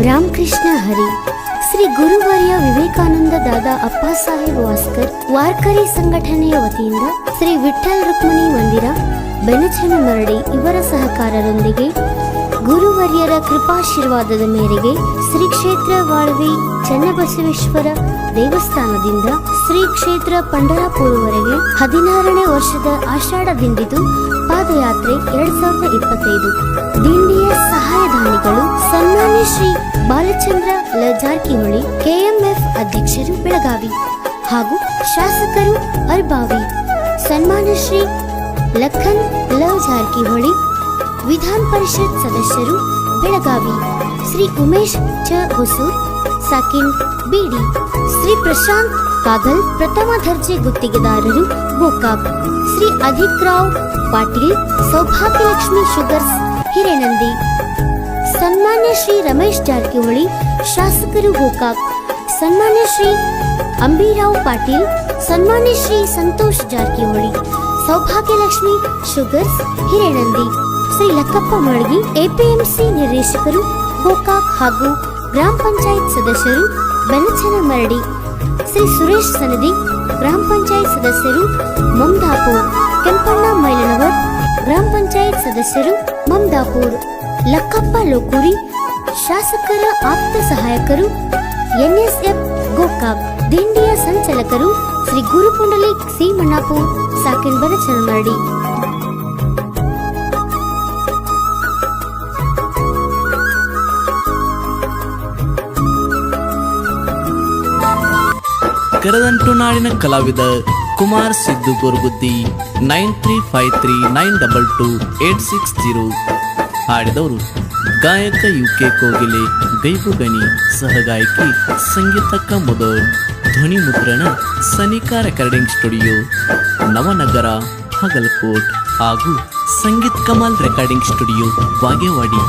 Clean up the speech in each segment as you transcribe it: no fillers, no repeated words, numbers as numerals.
ರಾಮಕೃಷ್ಣ ಹರಿ ಶ್ರೀ ಗುರುವರ್ಯ ವಿವೇಕಾನಂದ ದಾದಾ ಅಪ್ಪಾಸಾಹೇಬ್ ವಾಸ್ಕರ್ ವಾರ್ಕರಿ ಸಂಘಟನೆಯ ವತಿಯಿಂದ ಶ್ರೀ ವಿಠ್ಠಲ್ ರುಕ್ಮಿಣಿ ಮಂದಿರ ಬೆನಚನಮರಡಿ ಇವರ ಸಹಕಾರದೊಂದಿಗೆ ಗುರುವರ್ಯರ ಕೃಪಾಶೀರ್ವಾದದ ಮೇರೆಗೆ ಶ್ರೀ ಕ್ಷೇತ್ರ ವಾಳವಿ ಚನ್ನಬಸವೇಶ್ವರ ದೇವಸ್ಥಾನದಿಂದ ಶ್ರೀ ಕ್ಷೇತ್ರ ಪಂಢರಾಪುರವರೆಗೆ 16ನೇ ವರ್ಷದ ಆಷಾಢದಿಂದಿತು ಪಾದಯಾತ್ರೆ 2025. ದಿಂಡಿಯ ಸಹಾಯಧಾನಿಗಳು ಸನ್ಮಾನ್ಯ ಶ್ರೀ ಬಾಲಚಂದ್ರ ಲ ಜಾರಕಿಹೊಳಿ ಕೆಎಂಎಫ್ ಅಧ್ಯಕ್ಷರು ಬೆಳಗಾವಿ ಹಾಗೂ ಶಾಸಕರು ಅರ್ಬಾವಿ ಸನ್ಮಾನ್ಯ ಶ್ರೀ ಲಖನ್ ಲ ಜಾರಕಿಹೊಳಿ ವಿಧಾನ ಪರಿಷತ್ ಸದಸ್ಯರು ಬೆಳಗಾವಿ ಶ್ರೀ ಉಮೇಶ್ ಚ ಹೊಸೂರ್ ಸಾಕಿನ್ ಬಿಡಿ ಶ್ರೀ ಪ್ರಶಾಂತ್ ಕಾಗಲ್ ಪ್ರಥಮ ದರ್ಜೆ ಗುತ್ತಿಗೆದಾರರು ಗೋಕಾಕ್ ಶ್ರೀ ಅಧಿಕ್ ರಾವ್ ಪಾಟೀಲ್ ಸೌಭಾಗ್ಯಲಕ್ಷ್ಮಿ ಶುಗರ್ಸ್ ಹಿರೇನಂದಿ ಸನ್ಮಾನ್ಯ ಶ್ರೀ ರಮೇಶ್ ಜಾರಕಿಹೊಳಿ ಶಾಸಕರು ಗೋಕಾಕ್ ಸನ್ಮಾನ್ಯ ಶ್ರೀ ಅಂಬಿರಾವ್ ಪಾಟೀಲ್ ಸನ್ಮಾನ್ಯ ಶ್ರೀ ಸಂತೋಷ್ ಜಾರಕಿಹೊಳಿ ಸೌಭಾಗ್ಯಲಕ್ಷ್ಮಿ ಶುಗರ್ಸ್ ಹಿರೇನಂದಿ ಶ್ರೀ ಲಕ್ಕಪ್ಪ ಮಳಗಿ ಎಪಿಎಂಸಿ ನಿರ್ದೇಶಕರು ಗೋಕಾಕ್ ಹಾಗೂ ಗ್ರಾಮ ಪಂಚಾಯತ್ ಸದಸ್ಯರು ಬೆನಚನಮರಡಿ ಶ್ರೀ ಸುರೇಶ್ ಸನದಿ ಗ್ರಾಮ ಪಂಚಾಯತ್ ಸದಸ್ಯರು ಮಮದಾಪುರ್ ಕೆಂಪಣ್ಣ ಮೈಲನವರ್ ಗ್ರಾಮ ಪಂಚಾಯತ್ ಸದಸ್ಯರು ಮಮದಾಪುರ್ ಲಕ್ಕಪ್ಪ ಲೋಕೂರಿ ಶಾಸಕರ ಆಪ್ತ ಸಹಾಯಕರು ಎನ್ಎಸ್ಎಫ್ ಗೋಕಾಕ್ ದಿಂಡಿಯ ಸಂಚಾಲಕರು ಶ್ರೀ ಗುರುಪುಂಡಲಿಕ್ ಸಿ ಮಣ್ಣಾಪುರ್ ಸಾಕಿನ್ ಬೆನಚನಮರಡಿ. ಕರದಂಟು ನಾಡಿನ ಕಲಾವಿದ ಕುಮಾರ್ ಸಿದ್ದು ಗೋರ್ಗುದ್ದಿ 9353922860 ಹಾಡಿದವರು ಗಾಯಕ ಯುಕೆ ಕೋಗಿಲೆ ಗೈಬುಗಣಿ ಸಹಗಾಯಕಿ ಸಂಗೀತಕ್ಕ ಮುದರ್ ಧ್ವನಿ ಮುದ್ರಣ ಸನಿಕಾ ರೆಕಾರ್ಡಿಂಗ್ ಸ್ಟುಡಿಯೋ ನವನಗರ ಹಗಲ್ಕೋಟ್ ಹಾಗೂ ಸಂಗೀತ್ ಕಮಲ್ ರೆಕಾರ್ಡಿಂಗ್ ಸ್ಟುಡಿಯೋ ಬಾಗೇವಾಡಿ.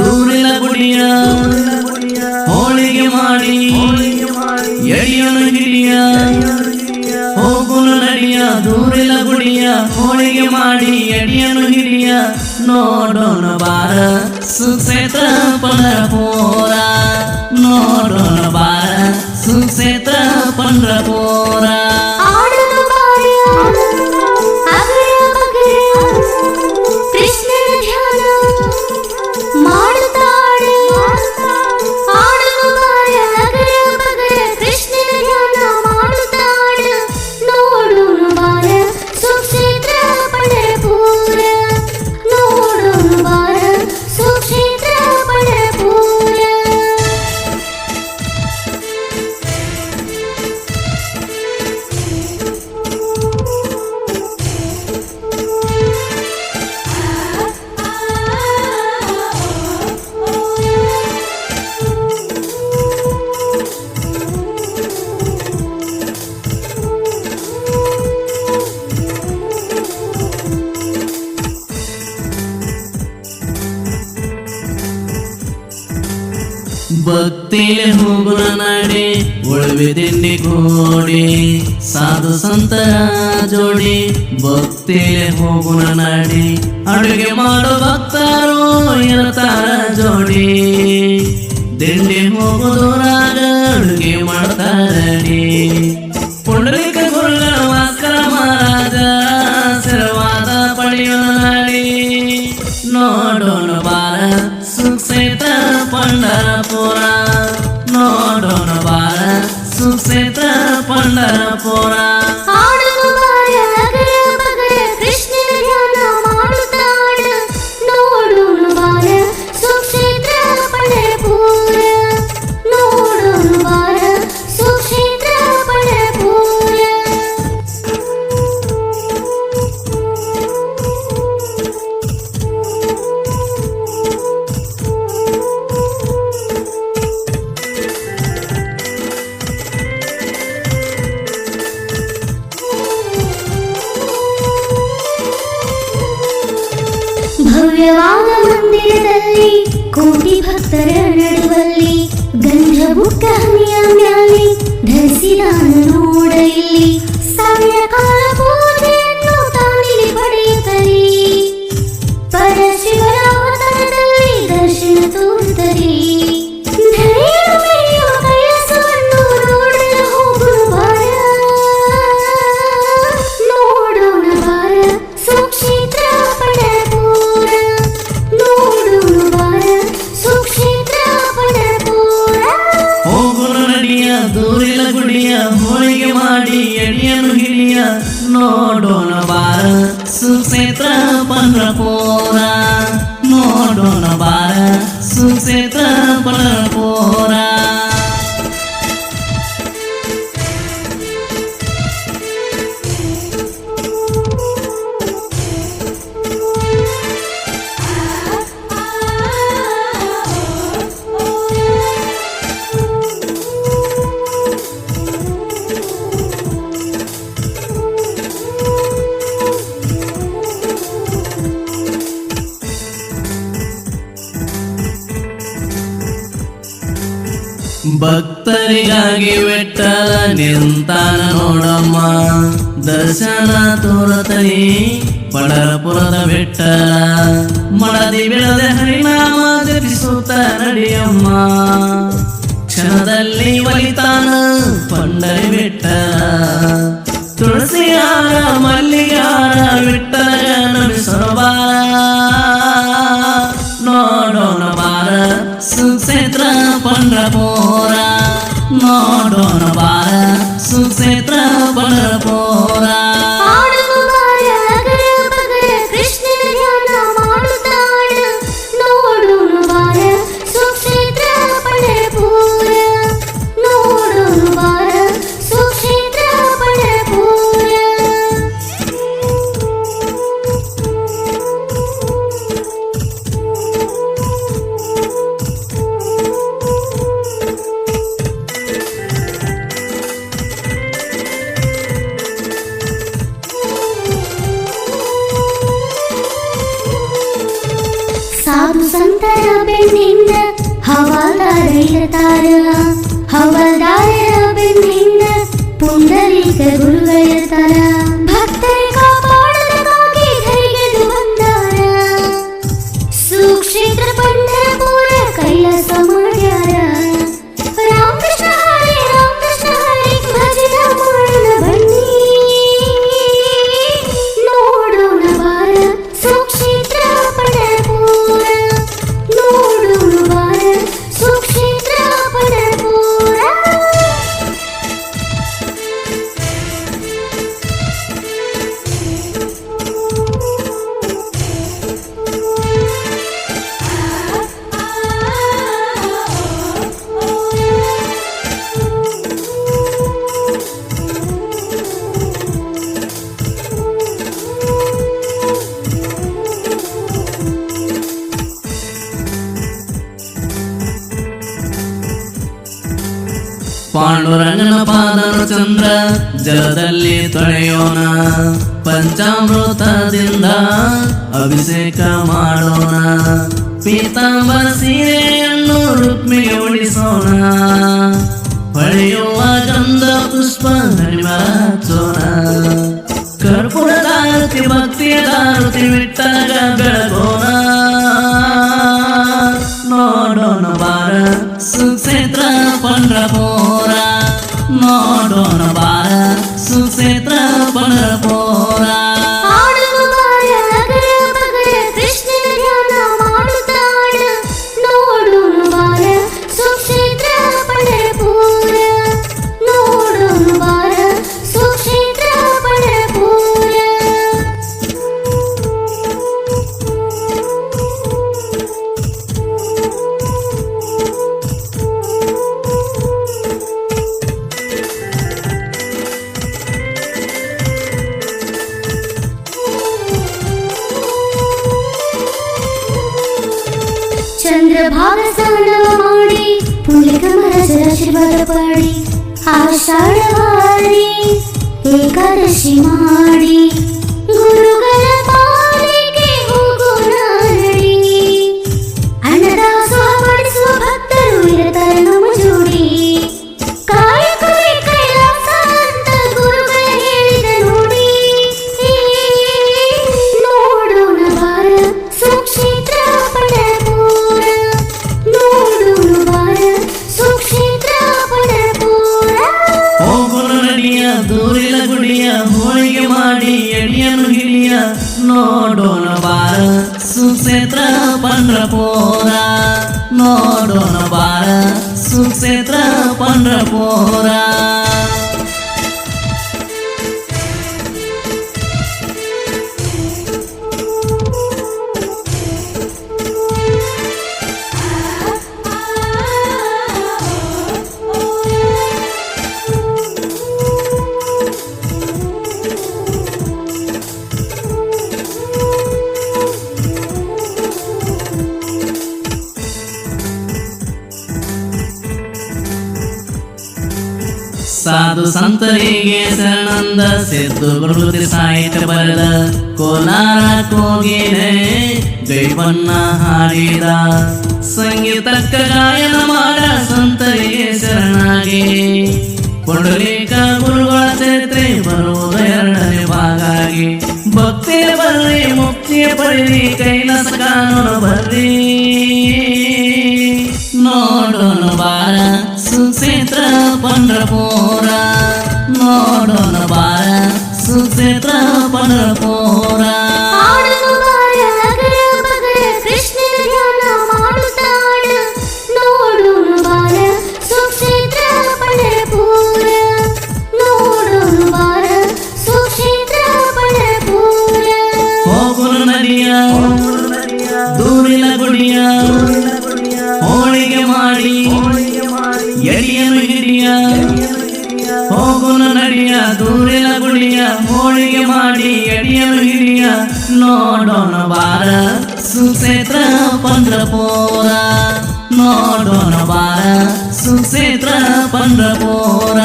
ದೂರಿನ ಗುಡಿಯ ಹೋಳಿಗೆ ಮಾಡಿ ಎಡಿಯನು ಹಿಡಿಯ ಹೋಗುನು ನಡಿಯ ದೂರಿನ ಗುಡಿಯ ಹೋಳಿಗೆ ಮಾಡಿ ಎಡಿಯನು ಹಿಡಿಯ ನೋಡೋಣ ಬಾರ ಸುಕ್ಷೇತ್ರ ಪಂಢರಪುರ ನೋಡೋಣ ಬಾರ ಸುಕ್ಷೇತ್ರ ಪಂಢರಪುರ. ಭಕ್ತಿಲೆ ಹೋಗುನ ನಾಡೆ ಉಳುವೆ ದಿಂಡಿ ಗೋಡೆ ಸಾಧು ಸಂತರ ಜೋಡಿ ಭಕ್ತಿಲೆ ಹೋಗುನ ನಾಡೆ ಅಡುಗೆ ಮಾಡೋ ಭಕ್ತರು ಇರ್ತಾರ ಜೋಡಿ ದಿಂಡಿ ಹೋಗುದೂರಾಗ ಅಡುಗೆ ಮಾಡ್ತಾರಡಿ ಪುಂಡಲಿಕ ಗುರುಗಳ ವಾಸ್ಕರ ಮಹಾರಾಜ ಆಶೀರ್ವಾದ ಪಡೆಯೋ ನಾಡಿ ನೋಡೋಣ ಬಾರ ಸುಕ್ಷೇತ್ರ ಪಂಢರಪುರ ನೋಡೋಣ ಬಾರ ಸುಕ್ಷೇತ್ರ ಪಂಢರಪುರ. ಕೃಷ್ಣನ ಧ್ಯಾನ ಮಾಡುತ್ತಾಳ ನೋಡು ಭವ್ಯವಾದ ಮಂದಿರದಲ್ಲಿ ಕೋಟಿ ಭಕ್ತರ ನಡುವಲ್ಲಿ ಗಂಧ ಬುಕ್ಕ ಹನಿಯ ಮ್ಯಾಲೆ ಧರಿಸಿದಾನ ನೋಡ ಇಲ್ಲಿ ಸಾವಿರ ಕಾಲ ಪೂಜೆಯನ್ನು ತಾನಿಲ್ಲಿ ಪಡೆಯುತ್ತರಿ ಪರಶಿವರ ಅವತಾರದಲ್ಲಿ ದರ್ಶನ ತೋರುತ್ತರಿ ಧರೆಯನ್ನು ಮೆರೆಯುವ ಕೈಲಾಸವನ್ನು ನೋಡಲು ಹೋಗುವ ಬಾರ ನೋಡೋಣ ಬಾರ ಸುಕ್ಷೇತ್ರ ಪಂಢರಪುರ ನೋಡೋಣ ಬಾರ ಸುಕ್ಷೇತ್ರ ಪಂಢರಪುರ ಹೋಗುನು ನಡಿಯ ದೂರಿಲ ಗುಡಿಯ ಹೋಳಿಗೆ ಮಾಡಿ ಎಡಿಯನು ಹಿಡಿಯ ನೋಡೋಣ ಬಾರ ಸುಕ್ಷೇತ್ರ ಪಂಢರಪುರ ನೋಡೋಣ ಬಾರ ಸುಕ್ಷೇತ್ರ ಪಂಢರಪುರ ಭಕ್ತರಿಗಾಗಿ ವಿಠ್ಠಲ ನಿಂತಾನ ನೋಡಮ್ಮ ದರ್ಶನ ತೋರತನಿ ಪಂಢರಪುರದ ವಿಠ್ಠಲ ಮಡದಿ ಬಿಡದೆ ಹರಿನಾಮ ಜಪಿಸುತ್ತ ನಡಿಯಮ್ಮ ಕ್ಷಣದಲ್ಲಿ ಒಲಿತಾನ ಪಂಢರಿ ವಿಠ್ಠಲ ತುಳಸಿ ಹಾರ ಮಲ್ಲಿಗೆ ಹಾರ ವಿಠ್ಠಲ ನಮಿಸೋಬಾರ ನೋಡೋಣ ಬಾರ ಸುಕ್ಷೇತ್ರ ಪಂಢರಪುರ ನೋಡೋಣ ಬಾರ ಸುಕ್ಷೇತ್ರ ಪಂಢರಪುರ ಆಡುವ ಬಾರ ಅಗರ ಬಗರ ಕೃಷ್ಣನ ಧ್ಯಾನ ಮಾಡುತ್ತಾಳ ನೋಡೋಣ ಬಾರ ಸುಕ್ಷೇತ್ರ ಪಂಢರಪುರ ನೋಡೋಣ ಬಾರ ಸುಕ್ಷೇತ್ರ ಪಂಢರಪುರ ಸಾಧು ಸಂತರ ಬೆನ್ನಿಂದ ಹವಾಲ್ದಾರ ಇರ್ತಾರ ಹವಾಲ್ದಾರರ ಬೆನ್ನಿಂದ ಪುಂಡರೀಕ ಗುರುಗಳಿರ್ತಾರ ಭಕ್ತರ ಕಾಪಾಡೋದಕ್ಕಾಗಿ ಧರಿಗೆದು ಬಂದಾರ ಸುಕ್ಷೇತ್ರ ಪಂಢರಪುರ ಕೈಲಾಸ ಮಾಡ್ಯಾರ ರಾಮಕೃಷ್ಣ ಹರಿ ಭಜನ ಮಾಡೋಣ ಬನ್ನಿ ನೋಡೋಣ ಬಾರ ಸುಕ್ಷೇತ್ರ ಪಂಢರಪುರ ನೋಡೋಣ ಬಾರ ಸುಕ್ಷೇತ್ರ ಪಂಢರಪುರ ಪಾಂಡುರಂಗನ ಪಾದನು ಚಂದ್ರ ಜಲದಲ್ಲಿ ತೊಳೆಯೋಣ ಪಂಚಾಮೃತದಿಂದ ಅಭಿಷೇಕ ಮಾಡೋಣ ಪೀತಾಂಬರ ಸೀರೆಯನ್ನು ರುಕ್ಮಿಗೆ ಉಡಿಸೋಣ ಹೊಳೆಯುವ ಗಂಧ ಪುಷ್ಪ ಹರಿಮರ ಹಚ್ಚೋಣ ಕರ್ಪೂರದಾರತಿ ಭಕ್ತಿಯ ದಾರತಿ ವಿಠ್ಠಲ ಬೆಳಗೋಣ ನೋಡೋಣ ಬಾರ ಸುಕ್ಷೇತ್ರ ಪಂಢರಪುರ ನೋಡೋಣ ಬಾರ ಸುಕ್ಷೇತ್ರ ಪಂಢರಪುರ ಆಡುವ ಬಾರ ಅಗರ ಬಗರ ಕೃಷ್ಣನ ಧ್ಯಾನ ಮಾಡುತ್ತಾಳ ನೋಡೋಣ ಬಾರ ಸುಕ್ಷೇತ್ರ ಪಂಢರಪುರ ನೋಡೋಣ ಬಾರ ಸುಕ್ಷೇತ್ರ ಪಂಢರಪುರ ಚಂದ್ರಭಾಗ ಸ್ನಾನವ ಮಾಡಿ ಪುಲಿಕಮರಸರ ಆಶೀರ್ವಾದ ಪಡಿ ಆಷಾಢವಾರಿ ಏಕಾದಶಿ ಮಾಡಿ ಗುರುಗಳ ಪಾಲಿಗೆ ಹೋಗೋಣ ನೋಡೋಣ ಬಾರ ಸುಕ್ಷೇತ್ರ ಪಂಡ್ರಪುರ ನೋಡೋಣ ಬಾರ ಸುಕ್ಷೇತ್ರ ಪಂಡ್ರಪುರ ಸಾಧು ಸಂತರಿಗೆ ಶರಣಂದ ಸಿದ್ದು ಗುರುತಿ ಸಾಹಿತ್ಯ ಬರೆದ ಕೋಲಾರ ಕೋಗಿಲೆ ಜೈವನ್ನ ಹಾಡಿದ ಸಂಗೀತಕ್ಕ ಗಾಯನ ಮಾಡ ಸಂತರಿಗೆ ಶರಣಾಗಿ ಪುಂಡಲೀಕ ಗುರುಗಳ ಚರಿತ್ರೆ ಬರುವುದು ಎರಡನೇ ಭಾಗಾಗಿ ಭಕ್ತಿ ಬರ್ರಿ ಮುಕ್ತಿಯ ಪಡೆದಿ ಕೈಲಾಸ ಕಾನೂನು ಬರ್ರಿ ನೋಡೋಣ ಬಾರ ಸುಕ್ಷೇತ್ರ ಪಂಡ್ರಪುರ ನೋಡೋಣ ಬಾರ ಸುಕ್ಷೇತ್ರ ಪಂಡ್ರಪುರ ಆಡುವ ಬಾರ ಅಗರ ಬಗರ ಕೃಷ್ಣನ ಧ್ಯಾನ ಮಾಡುತ್ತಾಳ ನೋಡೋಣ ಬಾರ ಸುಕ್ಷೇತ್ರ ಪಂಢರಪುರ ನೋಡೋಣ ಬಾರ ಸುಕ್ಷೇತ್ರ ಪಂಢರಪುರ ಹೋಗುನು ನದಿಯ ದೂರಿನ ಗುಡಿಯ ಹೋಳಿಗೆ ಮಾಡಿ ಎಡಿಯನ್ನು ಹಿಡಿಯ ಹೋಗುನು ನಡಿಯ ದೂರಿನ ಗುಡಿಯ ಹೋಳಿಗೆ ಮಾಡಿ ಎಡಿಯನ್ನು ಹಿಡಿಯ ನೋಡೋಣ ಬಾರ ಸುಕ್ಷೇತ್ರ ಪಂಡ್ರಪುರ ನೋಡೋಣ ಬಾರ ಸುಕ್ಷೇತ್ರ ಪಂಡ್ರಪುರ